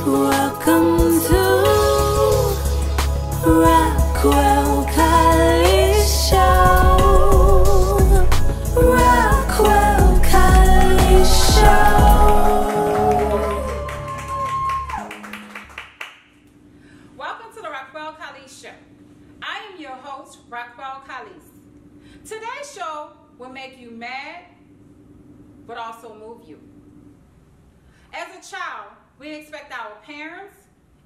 Welcome to Rocquel Calist Show. Rocquel Calist Show. Welcome to the Rocquel Calist Show. I am your host, Rocquel Calist. Today's show will make you mad, but also move you. As a child, we expect our parents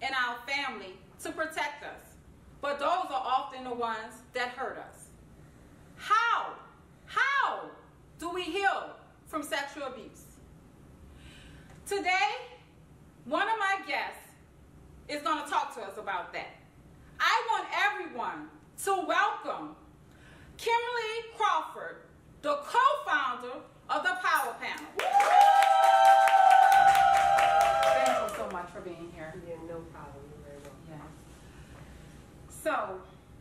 and our family to protect us, but those are often the ones that hurt us. How do we heal from sexual abuse? Today, one of my guests is going to talk to us about that. I want everyone to welcome Kimberly Crawford, the co-founder of the Power Panel. Thank you so much for being here. Yeah, no problem. You're very welcome. Yes. So,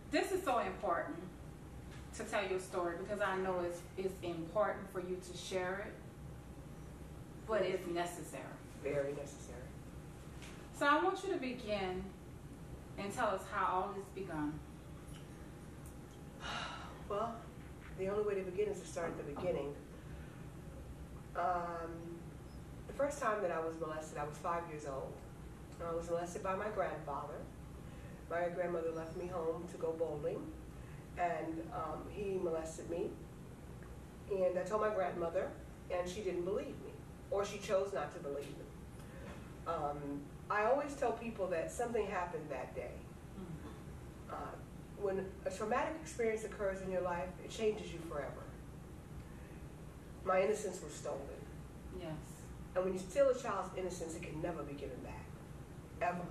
this is so important to tell your story because I know it's important for you to share it, but it's necessary. Very necessary. So I want you to begin and tell us how all this begun. Well, the only way to begin is to start at the beginning. The first time that I was molested, I was 5 years old. I was molested by my grandfather. My grandmother left me home to go bowling, and he molested me. And I told my grandmother, and she didn't believe me, or she chose not to believe me. I always tell people that something happened that day. When a traumatic experience occurs in your life, it changes you forever. My innocence was stolen. Yes. And when you steal a child's innocence, it can never be given back, ever.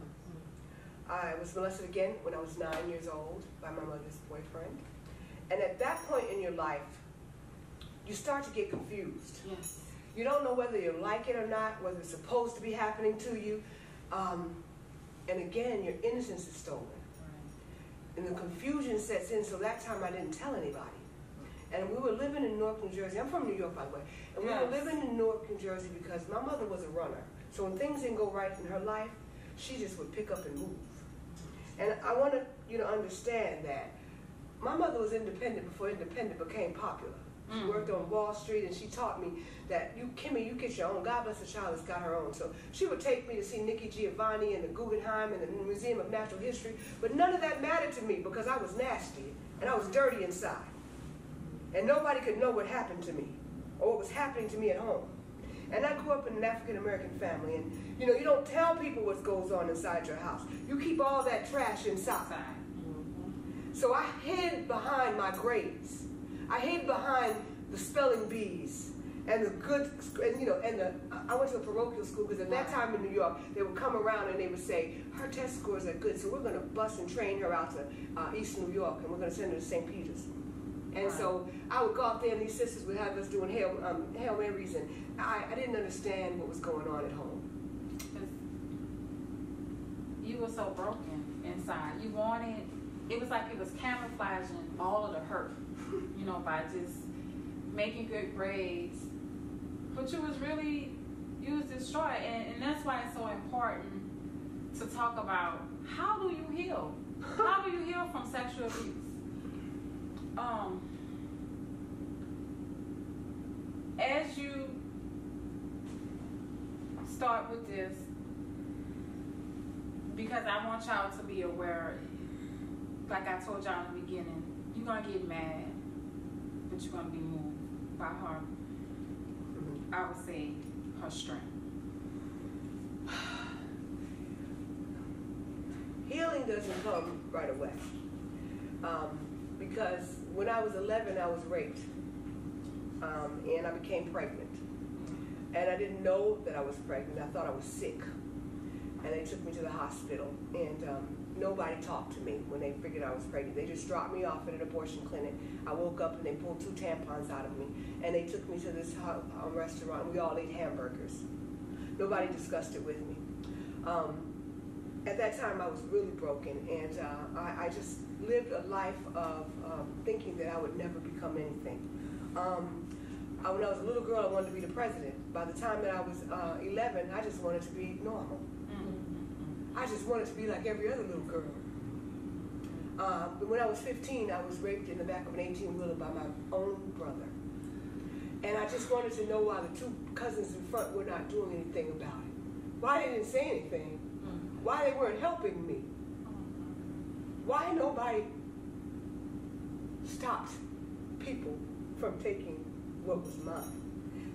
I was molested again when I was 9 years old by my mother's boyfriend. And at that point in your life, you start to get confused. Yes. You don't know whether you like it or not, whether it's supposed to be happening to you. And again, your innocence is stolen. And the confusion sets in, so that time I didn't tell anybody. And we were living in Newark, New Jersey. I'm from New York, by the way. And we were living in Newark, New Jersey because my mother was a runner. So when things didn't go right in her life, she just would pick up and move. And I want you to understand that my mother was independent before independent became popular. She worked on Wall Street, and she taught me that, Kimmy, you get your own. God bless the child that's got her own. So she would take me to see Nikki Giovanni and the Guggenheim and the Museum of Natural History, but none of that mattered to me because I was nasty, and I was dirty inside. And nobody could know what happened to me or what was happening to me at home. And I grew up in an African-American family, and you don't tell people what goes on inside your house. You keep all that trash inside. So I hid behind my grades. I hid behind the spelling bees and the good, I went to a parochial school because at that time in New York, they would come around and they would say, her test scores are good, so we're going to bus and train her out to East New York, and we're going to send her to St. Peter's. And so I would go out there, and these sisters would have us doing Hail Marys, and I didn't understand what was going on at home. You were so broken inside. You wanted, it was like it was camouflaging all of the hurt, by just making good grades. But you was destroyed, and that's why it's so important to talk about how do you heal? How do you heal from sexual abuse? As you start with this, because I want y'all to be aware, like I told y'all in the beginning, you're going to get mad, but you're going to be moved by her, I would say, her strength. Healing doesn't come right away. Because when I was 11, I was raped, and I became pregnant. And I didn't know that I was pregnant. I thought I was sick. And they took me to the hospital, and nobody talked to me when they figured I was pregnant. They just dropped me off at an abortion clinic. I woke up and they pulled 2 tampons out of me, and they took me to this restaurant, and we all ate hamburgers. Nobody discussed it with me. At that time, I was really broken, and I just lived a life of thinking that I would never become anything. When I was a little girl, I wanted to be the president. By the time that I was 11, I just wanted to be normal. I just wanted to be like every other little girl. When I was 15, I was raped in the back of an 18-wheeler by my own brother. And I just wanted to know why the two cousins in front were not doing anything about it. Why they didn't say anything. Why they weren't helping me. Why nobody stopped people from taking what was mine.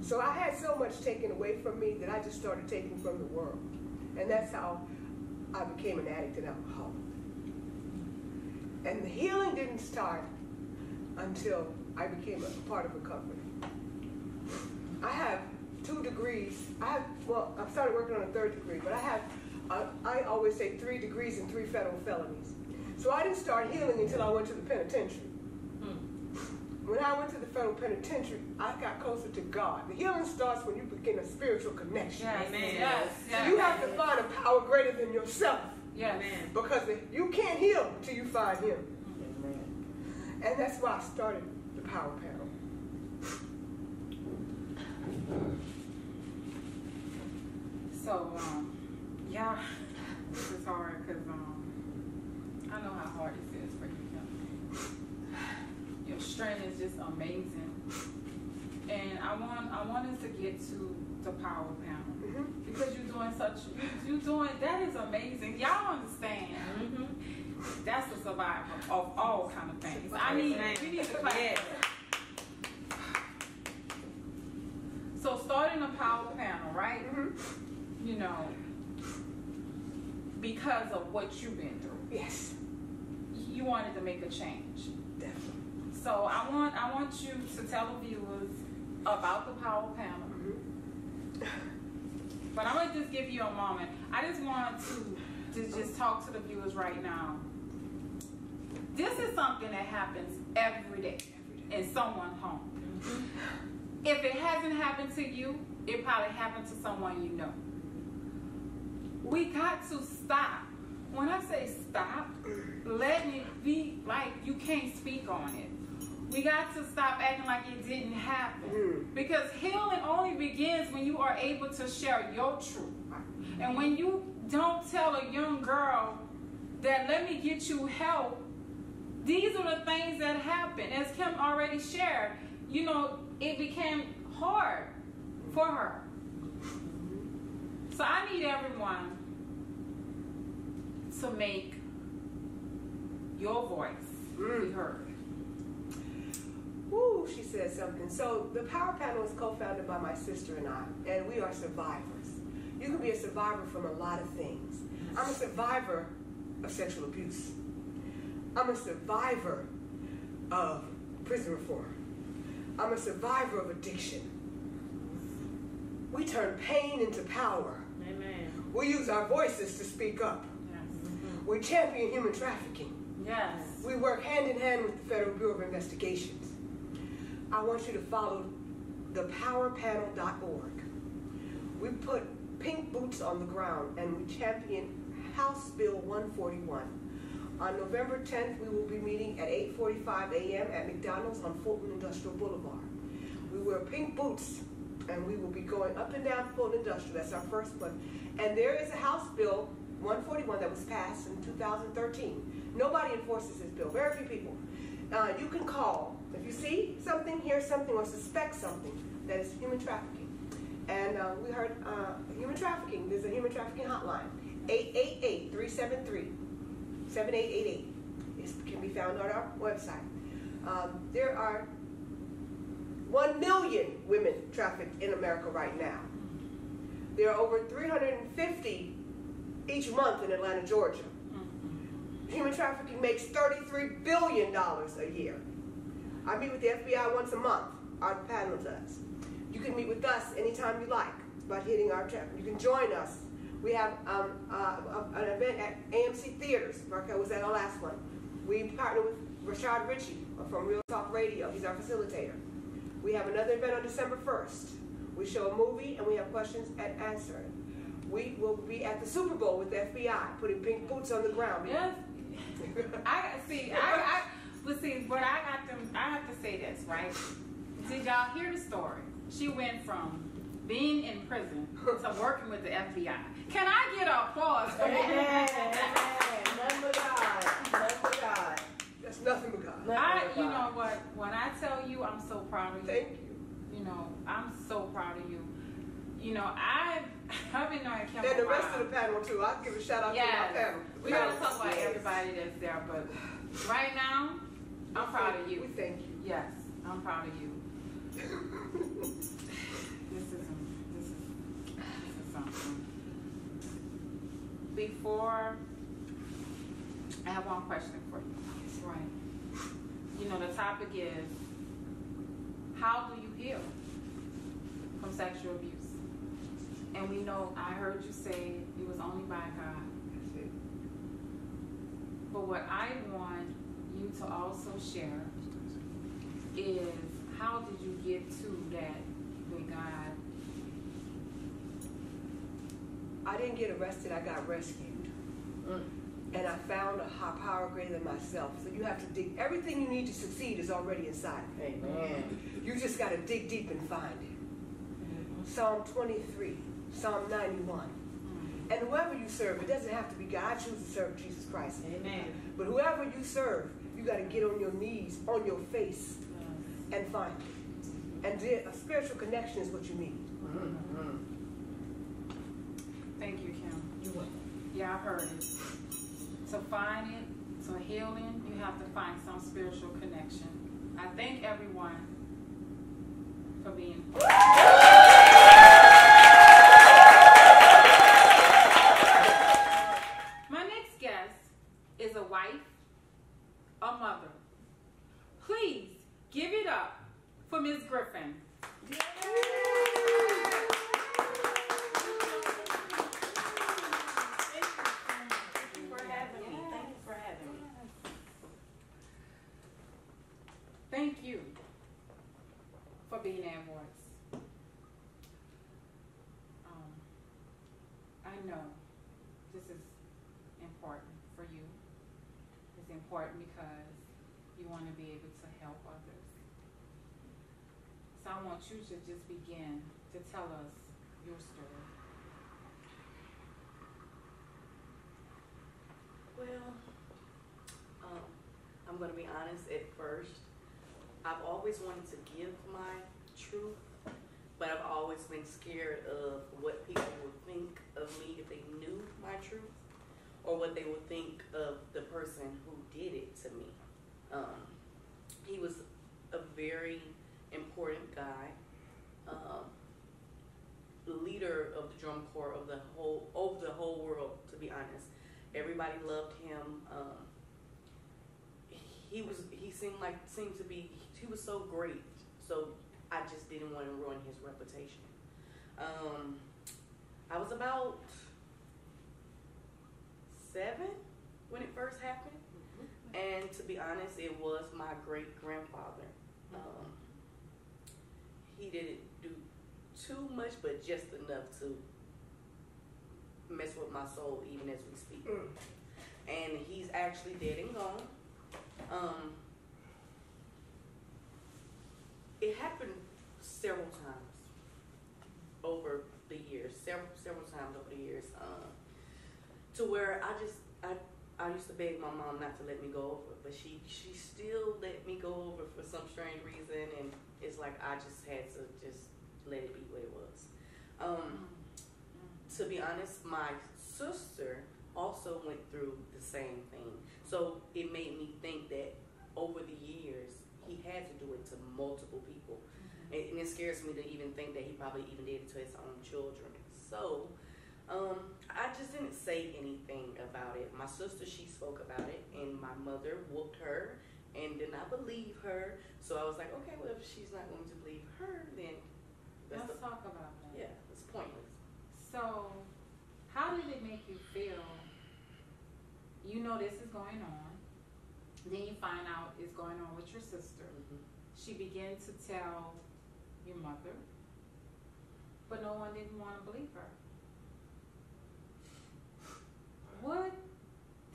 So I had so much taken away from me that I just started taking from the world. And that's how I became an addict and alcoholic. And the healing didn't start until I became a part of recovery. I have 2 degrees. I started working on a 3rd degree, but I always say 3 degrees and 3 federal felonies. So I didn't start healing until I went to the penitentiary. When I went to the federal penitentiary, I got closer to God. The healing starts when you begin a spiritual connection. Yes. Amen. Yes. So you have to find a power greater than yourself. Yes. Because you can't heal until you find Him. Amen. And that's why I started the Power Panel. So, yeah, this is hard because I know how hard this is for you. Your strength is just amazing, and I want us to get to the Power Panel because you're doing that is amazing. Y'all understand? That's the survivor of all kind of things. We need to clap. So starting a Power Panel, right? You know, because of what you've been through. Yes. You wanted to make a change. Definitely. So I want you to tell the viewers about the Power Panel. But I'm going to just give you a moment. I just want to just talk to the viewers right now. This is something that happens every day in someone's home. If it hasn't happened to you, it probably happened to someone you know. We got to stop. When I say stop, letting it be like you can't speak on it. We got to stop acting like it didn't happen. Because healing only begins when you are able to share your truth. And when you don't tell a young girl that let me get you help, these are the things that happen. As Kim already shared, you know, it became hard for her. So I need everyone to make your voice be heard. Woo, she said something. So the Power Panel is co-founded by my sister and I, and we are survivors. You can be a survivor from a lot of things. I'm a survivor of sexual abuse. I'm a survivor of prison reform. I'm a survivor of addiction. We turn pain into power. Amen. We use our voices to speak up. Yes. We champion human trafficking. Yes. We work hand in hand with the Federal Bureau of Investigations. I want you to follow thepowerpanel.org. We put pink boots on the ground and we champion House Bill 141. On November 10th, we will be meeting at 8:45 a.m. at McDonald's on Fulton Industrial Boulevard. We wear pink boots and we will be going up and down Fulton Industrial. That's our first one. And there is a House Bill 141 that was passed in 2013. Nobody enforces this bill, very few people. You can call if you see something, hear something, or suspect something that is human trafficking. And we heard human trafficking. There's a human trafficking hotline, 888-373-7888. It can be found on our website. There are 1 million women trafficked in America right now. There are over 350 each month in Atlanta, Georgia. Human trafficking makes $33 billion a year. I meet with the FBI once a month. Our panel does. You can meet with us anytime you like by hitting our chat. You can join us. We have an event at AMC Theaters. Rocquel was at our last one. We partner with Rashad Ritchie from Real Talk Radio. He's our facilitator. We have another event on December 1st. We show a movie and we have questions and answers. We will be at the Super Bowl with the FBI, putting pink boots on the ground. Yes. But I have to say this, right? Did y'all hear the story? She went from being in prison to working with the FBI. Can I get an applause for that? Thank you. You know, I'm so proud of you. You know, I've been knowing Kim. And the rest of the panel too. I'll give a shout out to my panel. We gotta talk about everybody that's there, but right now, I'm proud of you. We thank you. Yes, I'm proud of you. This is something. Before, I have one question for you. Right. You know, the topic is, how do you heal from sexual abuse? And we know, I heard you say it was only by God. That's it. But what I want you to also share is, how did you get to that with God? I didn't get arrested, I got rescued. And I found a high power greater than myself. So you have to dig. Everything you need to succeed is already inside. Amen. You just got to dig deep and find it. Psalm 23, Psalm 91. And whoever you serve, it doesn't have to be God. I choose to serve Jesus Christ. Amen. But whoever you serve, you got to get on your knees, on your face, and find it. And a spiritual connection is what you need. Thank you, Kim. You're welcome. Yeah, I heard it. To find it, to healing, you have to find some spiritual connection. I thank everyone for being here. My next guest is a wife, a mother. Please give it up for Ms. Griffin. Thank you for being our voice. I know this is important for you. It's important because you want to be able to help others. So I want you to just begin to tell us your story. Well, I'm going to be honest at first. I've always wanted to give my truth, but I've always been scared of what people would think of me if they knew my truth, or what they would think of the person who did it to me. He was a very important guy, leader of the drum corps of the whole world, to be honest. Everybody loved him. He was so great, so I just didn't want to ruin his reputation. I was about 7 when it first happened, and to be honest, it was my great-grandfather. He didn't do too much, but just enough to mess with my soul even as we speak. And he's actually dead and gone. It happened several times over the years, several times over the years, to where I used to beg my mom not to let me go over, but she still let me go over for some strange reason, and it's like I just had to just let it be what it was. To be honest, my sister also went through the same thing, so it made me think that over the years he had to do it to multiple people, and it scares me to even think that he probably even did it to his own children. So I just didn't say anything about it. My sister, she spoke about it, and my mother whooped her and did not believe her. So I was like, okay, well, if she's not going to believe her, then Let's talk about that. Yeah, it's pointless. So, how did it make you feel? You know this is going on. Then you find out it's going on with your sister. She began to tell your mother, but no one didn't want to believe her. What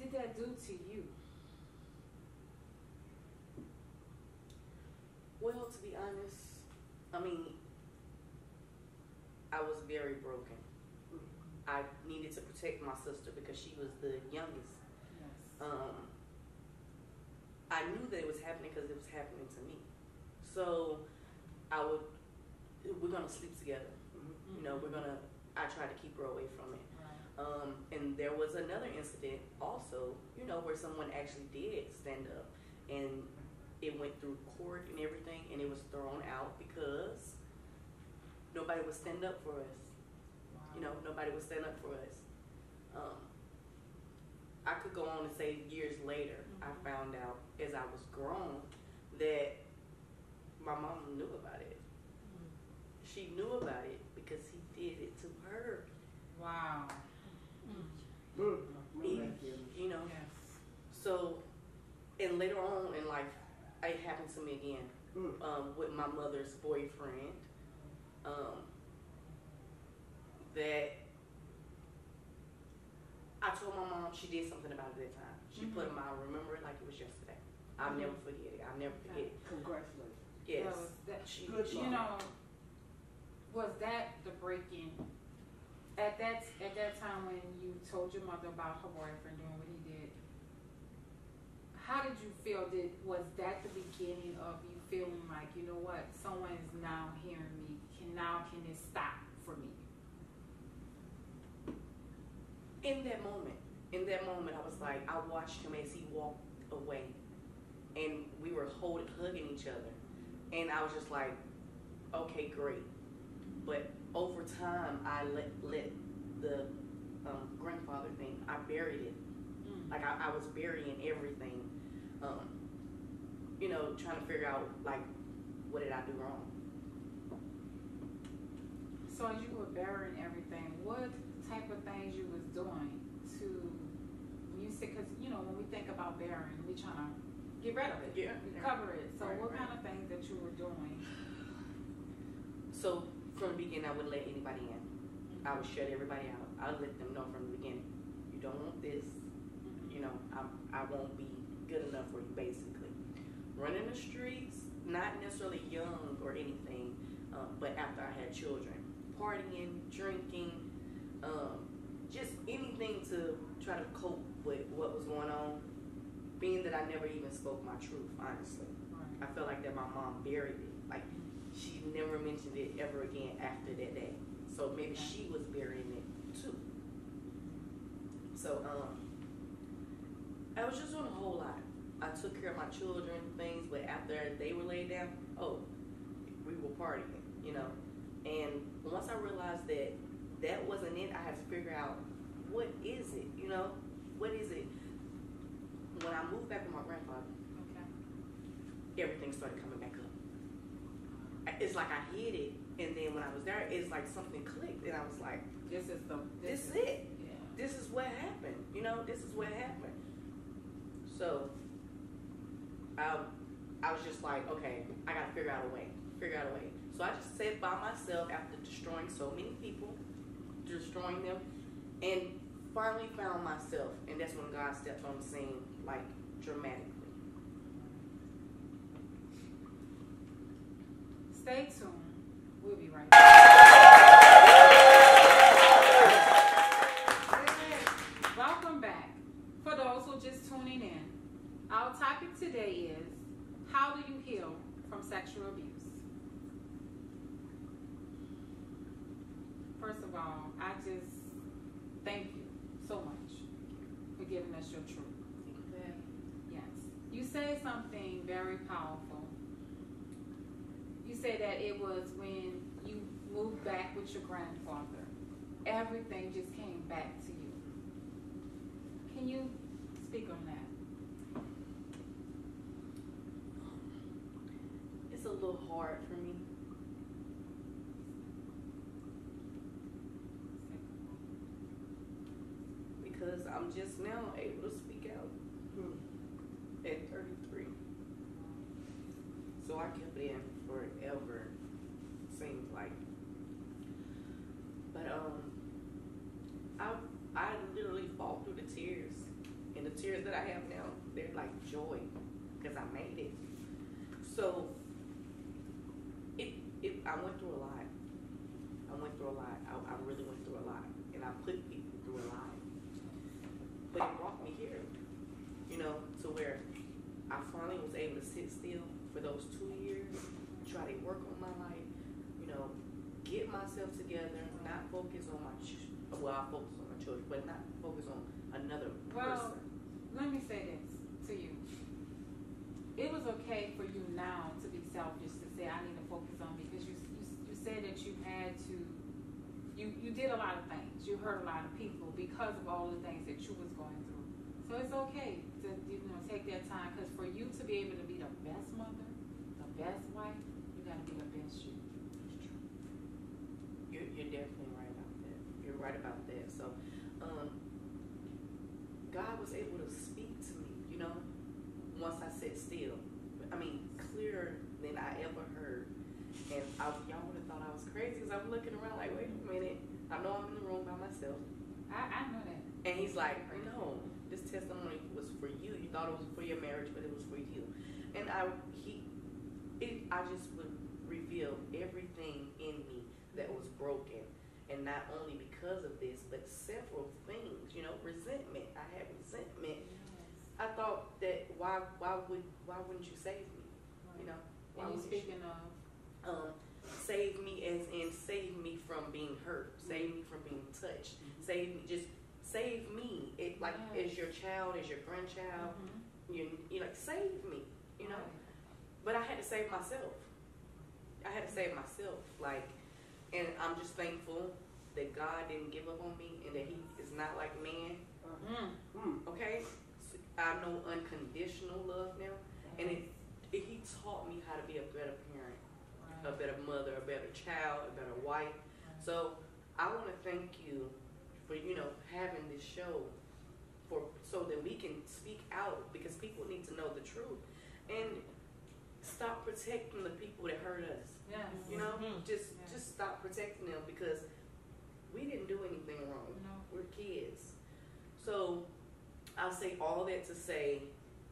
did that do to you? Well, to be honest, I mean, I was very broken. I needed to protect my sister because she was the youngest. Yes. I knew that it was happening because it was happening to me. So we're gonna sleep together. You know, I try to keep her away from it. And there was another incident also, you know, where someone actually did stand up, and it went through court and everything, and it was thrown out because nobody would stand up for us. You know, nobody would stand up for us. I could go on and say years later, I found out as I was grown that my mom knew about it. She knew about it because he did it to her. Wow. You know. Yes. So, and later on in life, it happened to me again with my mother's boyfriend. That I told my mom, she did something about it at that time. She put him out, remember it like it was yesterday. I'll never forget it. I'll never forget it. Congratulations. Yes. Good, you know, was that the break-in? At that time when you told your mother about her boyfriend doing what he did, how did you feel? Was that the beginning of you feeling like, you know what, someone is now hearing me? Can it stop for me? In that moment, I was like, I watched him as he walked away, and we were hugging each other, and I was just like, okay, great. But over time, I let the grandfather thing, I buried it. Like I was burying everything, you know, trying to figure out, like, what did I do wrong? So as you were burying everything, what type of things you was doing to, when you say, because, you know, when we think about burying, we trying to get rid of it, cover it. So what kind of things that you were doing? So from the beginning, I wouldn't let anybody in. I would shut everybody out. I would let them know from the beginning, you don't want this, you know, I won't be good enough for you, basically. Running the streets, not necessarily young or anything, but after I had children. Partying, drinking, just anything to try to cope with what was going on. Being that I never even spoke my truth, honestly. I felt like that my mom buried it. Like, she never mentioned it ever again after that day. So maybe she was burying it too. So, I was just doing a whole lot. I took care of my children, things, but after they were laid down, we were partying, you know. And once I realized that that wasn't it, I had to figure out, what is it, you know? What is it? When I moved back with my grandfather, everything started coming back up. It's like I hid it, and then when I was there, it's like something clicked, and I was like, this is it. Yeah. This is what happened, you know? This is what happened. So, I was just like, okay, I gotta figure out a way. So I just sat by myself after destroying so many people, destroying them, and finally found myself. And that's when God stepped on the scene, like, dramatically. Stay tuned. We'll be right back. Welcome back. For those who are just tuning in, our topic today is, how do you heal from sexual abuse? First of all, I just thank you so much for giving us your truth. Yes. You said something very powerful. You said that it was when you moved back with your grandfather, everything just came back to you. Can you speak on that? It's a little hard for me. Because I'm just now able to speak out at 33. So I kept it in forever, seems like. But I literally fought through the tears. And the tears that I have now, they're like joy, because I made it. So I went through a lot. I really went through a lot. And I put people through a lot. But it brought me here, you know, to where I finally was able to sit still for those 2 years, try to work on my life, get myself together, not focus on my well, I focus on my children, but not focus on another person. Let me say this to you. It was okay for you now to be selfish, to say, I need to focus on me, because you said that you had to, you did a lot of things. You hurt a lot of people because of all the things that you was going through. So it's okay to, take that time, because for you to be able to be the best mother, the best wife, you got to be the best you. You're definitely right about that. You're right about that. So, God was able to speak to me, once I sat still. I mean, clearer than I ever heard. And y'all would have thought I was crazy, because I'm looking around like, wait a minute. I know I'm in the room by myself. I know that. And he's like, no, this testimony was for you. You thought it was for your marriage, but it was for you. And I just would reveal everything in me that was broken. And not only because of this, but several things, resentment. I had resentment. Yes. I thought that why wouldn't you save me? Right. Why and would speaking of save me as in save me from being hurt, save me from being touched, save me. It like as your child, as your grandchild, you like save me, Right. But I had to save myself. And I'm just thankful that God didn't give up on me, and that He is not like man. Okay, so I know unconditional love now, and He taught me how to be a better parent, a better mother, a better child, a better wife. So I want to thank you for having this show, so that we can speak out, because people need to know the truth and stop protecting the people that hurt us. Yes. Just stop protecting them, because we didn't do anything wrong. No. We're kids. So I'll say all that to say,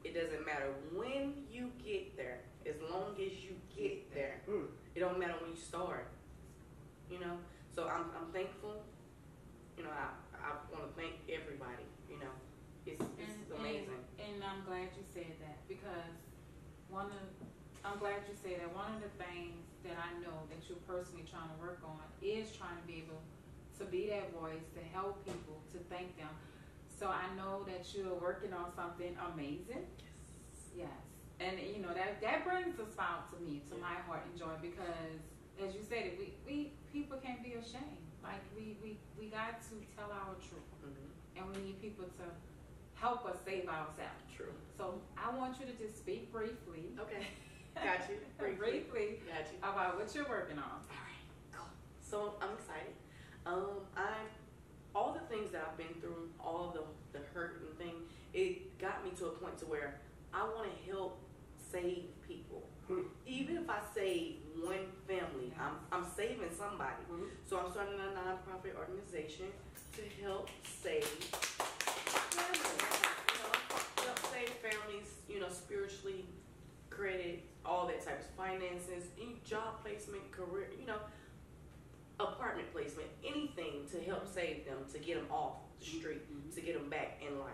it doesn't matter when you get there, as long as you get there. It don't matter when you start. So I'm thankful. I want to thank everybody. It's amazing. And I'm glad you said that, because I'm glad you said that. One of the things that I know that you're personally trying to work on is trying to be able to be that voice, to help people, to thank them. So I know that you're working on something amazing. Yes. And that brings a smile to me, to my heart and joy, because as you said, we people can't be ashamed. Like we got to tell our truth, and we need people to help us save ourselves. True. So I want you to just speak briefly. Okay. Got you. Briefly. Got you. About what you're working on. All right. Cool. So I'm excited. All the things that I've been through, all the hurt and thing, it got me to a point to where I want to help save people. Even if I save one family, I'm saving somebody. So I'm starting a nonprofit organization to help save families. Help save families, spiritually, credit, all that type of finances, job placement, career, apartment placement, anything to help save them, to get them off the street, to get them back in life.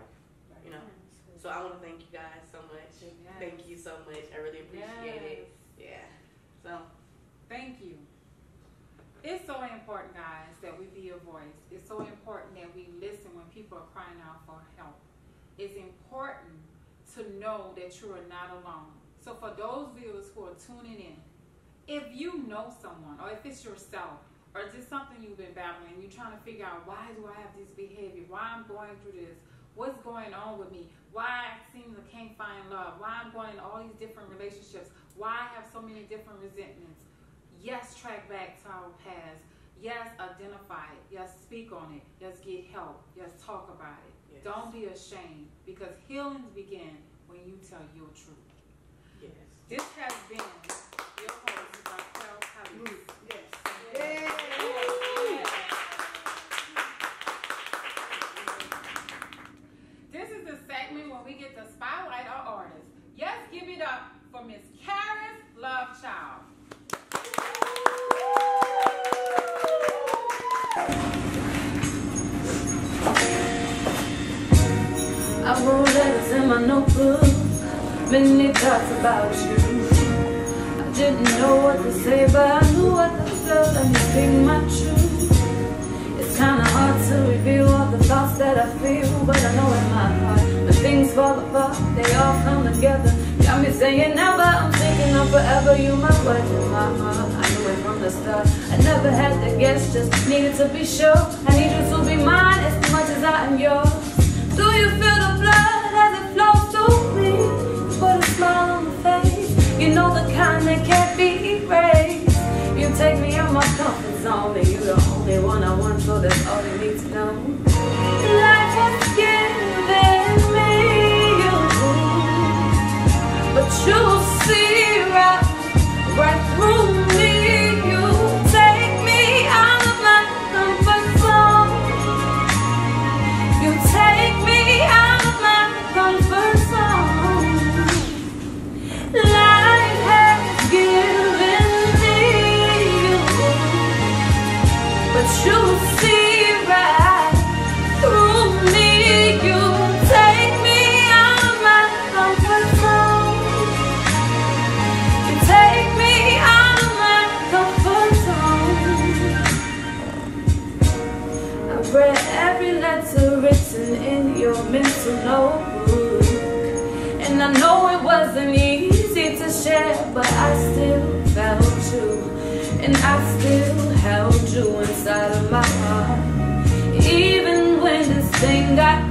So I want to thank you guys so much. Yes. Thank you so much. I really appreciate it. Yeah. So thank you. It's so important, guys, that we be a voice. It's so important that we listen when people are crying out for help. It's important to know that you are not alone. So for those viewers who are tuning in, if you know someone, or if it's yourself, or just something you've been battling, and you're trying to figure out, why do I have this behavior? Why I'm going through this? What's going on with me? Why I seem to can't find love? Why I'm going in all these different relationships? Why I have so many different resentments? Yes, track back to our past. Yes, identify it. Yes, speak on it. Yes, get help. Yes, talk about it. Yes. Don't be ashamed, because healings begin when you tell your truth. yes. This has been your host, Rocquel Calist. Yes. Yes. This is the segment where we get to spotlight our artists. Yes, give it up for Miss Calist Lovechild. I wrote letters in my notebook, many thoughts about you. I didn't know what to say, but I knew what to feel. Let me speak my truth. It's kinda hard to reveal all the thoughts that I feel, but I know in my heart, when things fall apart, they all come together. Got me saying never, I'm thinking of forever. You my words in my heart, I knew it from the start. I never had to guess, just needed to be sure. I need you to be mine as much as I am yours. Do you feel the blood as it flows through me? Put a smile on my face, you know the kind that can't be erased. You take me out my comfort zone, and you're the only one I want, so that's all you need to know. Life has given me you, but you see right through me. You take me out of my comfort zone. You take me out of my comfort zone. Life has given me you, but you see right through me. You take me out of my comfort zone. You take me out of my comfort zone. I've read every letter written in your mental notebook, and I know it wasn't easy to share, but I still felt you, and I still held you inside of my heart. Even when this thing got